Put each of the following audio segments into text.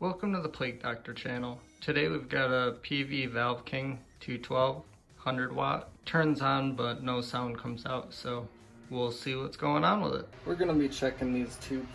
Welcome to the Plate Doctor channel. Today we've got a Peavey valveking 212 100 watt. Turns on but no sound comes out, so we'll see what's going on with it. We're going to be checking these tubes.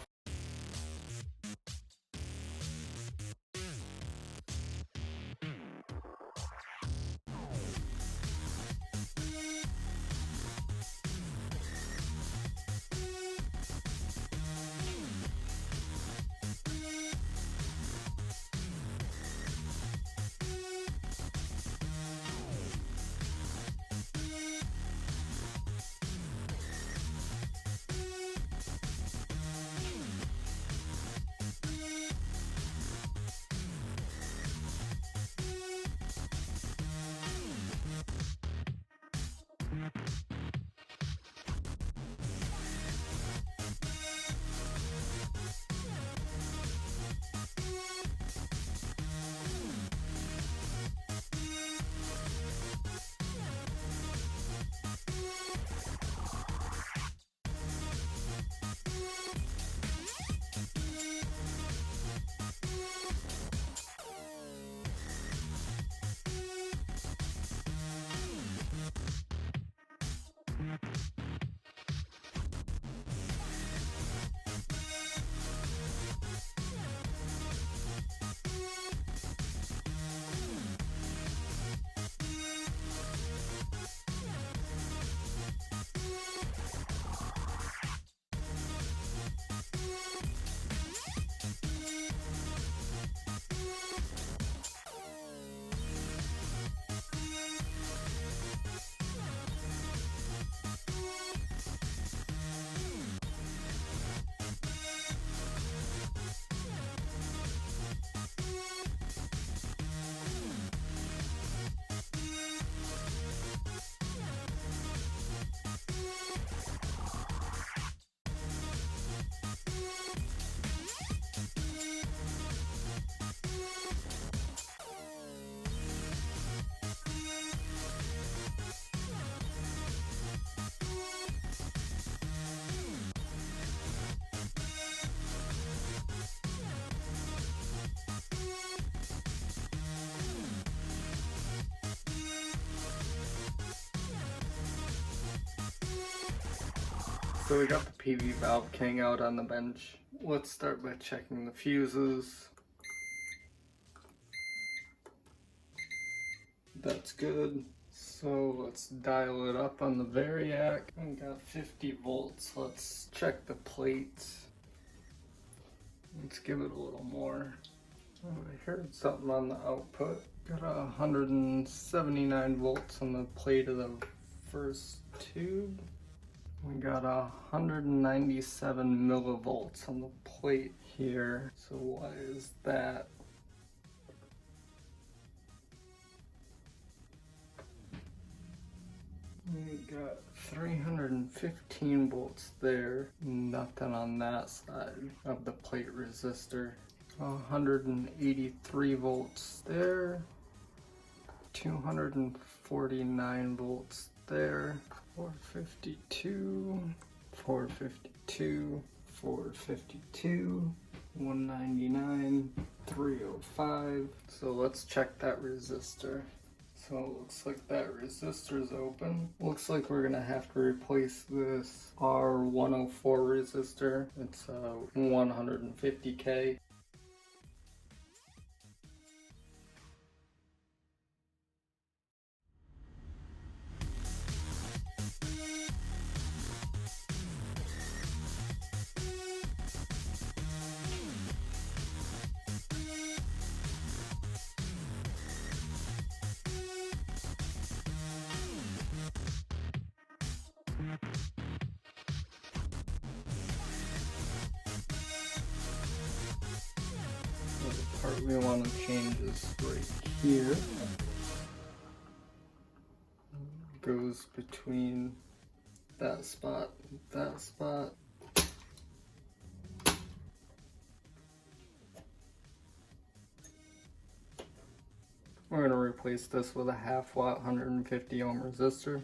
So we got the Peavey valveking out on the bench. Let's start by checking the fuses. That's good. So let's dial it up on the variac. We got 50 volts. Let's check the plates. Let's give it a little more. Oh, I heard something on the output. Got 179 volts on the plate of the first tube. We got 197 millivolts on the plate here. So why is that? We got 315 volts there. Nothing on that side of the plate resistor. 183 volts there. 249 volts there. 452, 452, 452, 199, 305. So let's check that resistor. So it looks like that resistor is open. Looks like we're gonna have to replace this R104 resistor. It's 150K. The part we want to change is right here. Goes between that spot and that spot. We're going to replace this with a half watt 150 ohm resistor.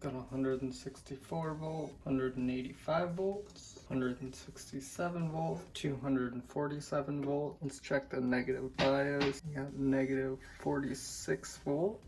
Got 164 volt, 185 volts, 167 volt, 247 volt. Let's check the negative bias. We got negative 46 volt.